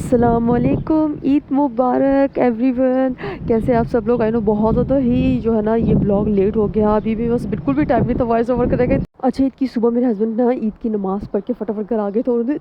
السلام علیکم، عید مبارک every one. کیسے آپ سب لوگ؟ آئی نو بہت زیادہ ہی جو ہے نا یہ بلاگ لیٹ ہو گیا. ابھی بھی بس بالکل بھی ٹائم نہیں تھا وائس اوور کرنے کا. اچھا عید کی صبح میرے ہسبینڈ نا عید کی نماز پڑھ کے فٹافٹ گھر آ گئے تھے اور انہوں نے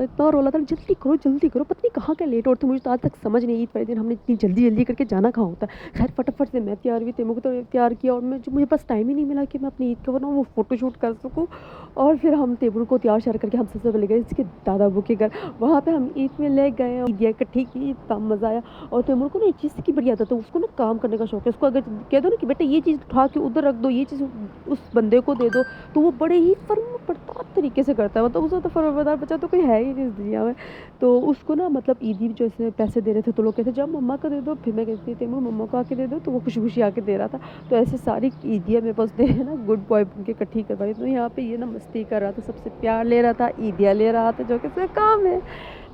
اتنا رولا تھا جلدی کرو جلدی کرو. پتہ نہیں کہاں کا لیٹ ہوتے مجھے تو آج تک سمجھ نہیں. عید والے دن ہم نے اتنی جلدی جلدی کر کے جانا کہاں ہوتا ہے. خیر فٹافٹ سے میں تیار ہوئی، تیمو کو تو تیار کیا اور مجھے بس ٹائم ہی نہیں ملا کہ میں اپنی عید کا وہ فوٹو شوٹ کر سکوں. اور پھر ہم تیمور کو تیار شیار کر کے ہم سب سے پہلے گئے اس کے دادا ابو کے گھر. وہاں پہ ہم عید میں لے گئے، عیدیاں اکٹھی کی، اتنا مزہ آیا. اور تیمور کو نا ایک چیز کی بڑی عادت ہے، اس کو نا کام کرنے کا شوق ہے. اس کو اگر کہہ دو نا کہ بیٹا یہ چیز اٹھا کے ادھر رکھ دو، یہ چیز اس بندے کو دے دو، تو وہ بڑے ہی فرم بردار طریقے سے کرتا ہے. مطلب اس کو تو فرم بردار بچہ تو کوئی ہے ہی نہیں اس دنیا میں. تو اس کو نا مطلب عیدی جو اسے پیسے دے رہے تھے تو لوگ کہتے جب مما کو دے دو. پھر میں کہتی تیمور مما کو آ کے دے دو، تو وہ خوشی خوشی آ کے دے رہا تھا. تو ایسے ساری عیدیاں میرے پاس دے نا گڈ بوائے بن کے اکٹھی کروائی. تو یہاں پہ یہ نا مستی کر رہا تھا، سب سے پیار لے رہا تھا، عیدیاں لے رہا تھا، جو کہ اس کا کام ہے.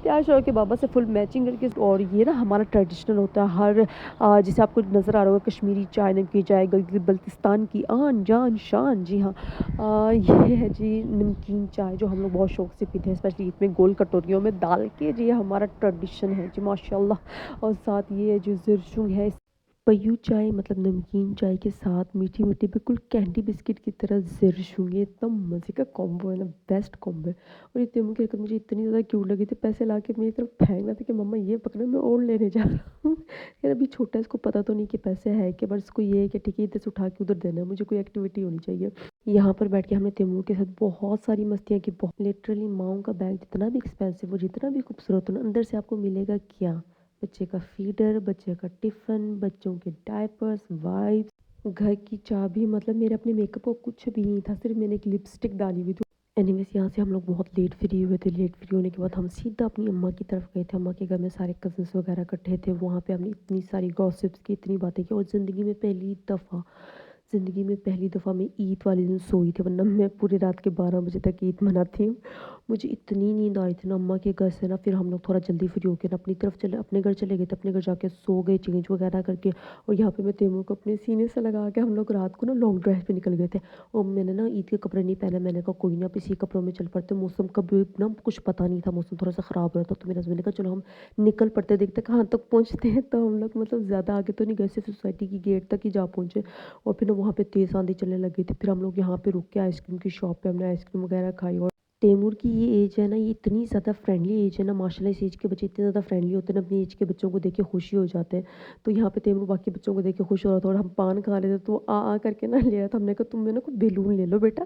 پیار شوہر کے بابا سے فل میچنگ کر کے. اور یہ نا ہمارا ٹریڈیشنل ہوتا ہے ہر جیسے آپ کو نظر آ رہا ہوگا کشمیری چائے، نمکین چائے، گلگت بلتستان کی آن جان شان. جی ہاں، یہ ہے جی نمکین چائے جو ہم لوگ بہت شوق سے پیتے ہیں، اسپیشلی عید میں گول کٹوریوں میں ڈال کے. جی ہمارا ٹریڈیشن ہے جی ماشاء اللہ. اور ساتھ یہ جو زرشنگ ہے پیو چائے، مطلب نمکین چائے کے ساتھ میٹھی میٹھی بالکل کینڈی بسکٹ کی طرح زرشنگ. یہ اتنا مزے کا کومبو ہے نا، بیسٹ کومبو ہے. اور یہ تیمور کی حرکت مجھے اتنی زیادہ کیوٹ لگی تھی، پیسے لا کے میری طرف پھینک رہا تھا کہ مما یہ پکڑا میں اور لینے جا رہا ہوں. یار ابھی چھوٹا ہے، اس کو پتہ تو نہیں کہ پیسے ہے کہ، بس اس کو یہ ہے کہ ٹھیک ہے ادھر سے اٹھا کے ادھر دینا ہے، مجھے کوئی ایکٹیویٹی ہونی چاہیے. یہاں پر بیٹھ کے ہم نے تیمور کے ساتھ بہت ساری مستیاں کی. بہت لٹرلی ماؤں کا بیگ جتنا بھی ایکسپینسو ہو، جتنا بھی خوبصورت ہو، اندر سے آپ کو ملے گا کیا؟ بچے کا فیڈر، بچے کا ٹفن، بچوں کے ڈائپرز، وائپس، گھر کی چابی. مطلب میرے اپنے میک اپ کو کچھ بھی نہیں تھا، صرف میں نے ایک لپسٹک ڈالی ہوئی تھی. اینیویز یہاں سے ہم لوگ بہت لیٹ فری ہوئے تھے. لیٹ فری ہونے کے بعد ہم سیدھا اپنی اماں کی طرف گئے تھے. اماں کے گھر میں سارے کزنس وغیرہ اکٹھے تھے. وہاں پہ ہم نے اتنی ساری گاسپس کی، اتنی باتیں کی. اور زندگی میں پہلی دفعہ میں عید والے دن سوئی تھی، ورنہ میں پوری رات کے 12 بجے تک عید مناتی ہوں. مجھے اتنی نیند آئی تھی نا اماں کے گھر سے نا. پھر ہم لوگ تھوڑا جلدی فری ہو کے نا اپنے گھر چلے گئے تھے. اپنے گھر جا کے سو گئے چینج وغیرہ کر کے. اور یہاں پہ میں تیمور کو اپنے سینے سے لگا کے ہم لوگ رات کو نا لانگ ڈرائیو پہ نکل گئے تھے. اور میں نے نا عید کے کپڑے نہیں پہنے. میں نے کہا کوئی نہ آپ اسی کپڑوں میں چل پڑتے. موسم کا بھی اتنا کچھ پتہ نہیں تھا، موسم تھوڑا سا خراب ہو رہا تھا. تو میرے ہسبینڈ نے کہا چلو ہم نکل پڑتے، دیکھتے کہاں تک پہنچتے ہیں. تو ہم لوگ مطلب زیادہ آگے تو نہیں گئے، صرف سوسائٹی کی گیٹ تک ہی جا پہنچے. اور پھر وہاں پہ تیز آندھی چلنے لگی تھی. پھر ہم لوگ یہاں پہ رک کے آئس کریم کی شاپ پہ ہم نے آئس کریم وغیرہ کھائی. اور تیمور کی یہ ایج ہے نا، یہ اتنی زیادہ فرینڈلی ایج ہے نا ماشاءاللہ. اس ایج کے بچے اتنے زیادہ فرینڈلی ہوتے ہیں نا، اپنی ایج کے بچوں کو دیکھ کے خوشی ہو جاتے ہیں. تو یہاں پہ تیمور باقی بچوں کو دیکھ کے خوش ہو رہا تھا. اور ہم پان کھا رہے تھے تو آ کر کے نا لے رہا تھا. ہم نے کہا تم میں نا کوئی بیلون لے لو بیٹا،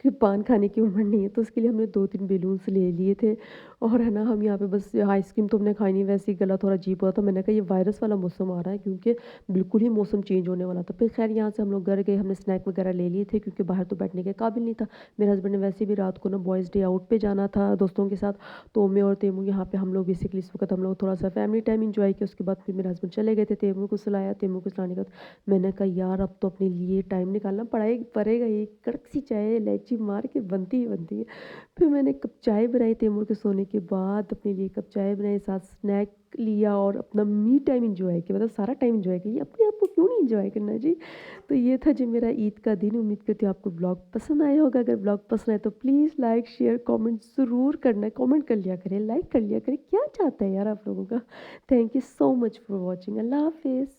کہ پان کھانے کی عمر نہیں ہے. تو اس کے لیے ہم نے 2-3 بیلونس لے لیے تھے. اور ہے نا ہم یہاں پہ بس آئس کریم تو ہم نے کھائی نہیں، ویسے ہی گلا تھوڑا عجیب ہوا تھا. میں نے کہا یہ وائرس والا موسم آ رہا ہے، کیونکہ بالکل ہی موسم چینج ہونے والا تھا. پھر خیر یہاں سے ہم لوگ گھر گئے. ہم نے اسنیک وغیرہ لے لیے تھے کیونکہ باہر تو بیٹھنے کے قابل نہیں تھا. میرے ہسبینڈ نے ویسے بھی رات کو نا بوائز ڈے آؤٹ پہ جانا تھا دوستوں کے ساتھ. تو میں اور تیمور یہاں پہ ہم لوگ بیسکلی اس وقت ہم لوگ تھوڑا سا فیملی ٹائم انجوائے کیا. اس کے بعد پھر میرے ہسبینڈ چلے گئے تھے. تیمور کو سلایا. تیمور کو سلانے کے بعد میں نے کہا یار اب تو اپنے لیے ٹائم نکالنا پڑے گا. ایک کڑک سی چائے الائچی مار کے بنتی ہی بنتی ہے. پھر میں نے کپ چائے بنائی تیمور کے سونے کے بعد. اپنے لیے کپ چائے بنائی، ساتھ اسنیک لیا اور اپنا می ٹائم انجوائے کیا. مطلب سارا ٹائم انجوائے کیا. اپنے آپ کو کیوں نہیں انجوائے کرنا جی. تو یہ تھا جی میرا عید کا دن. امید کرتی ہوں آپ کو بلاگ پسند آیا ہوگا. اگر بلاگ پسند آئے تو پلیز لائک شیئر کامنٹ ضرور کرنا ہے. کامنٹ کر لیا کریں، لائک کر لیا کریں. کیا چاہتا ہے یار آپ لوگوں کا. Thank you so much for watching. اللہ حافظ.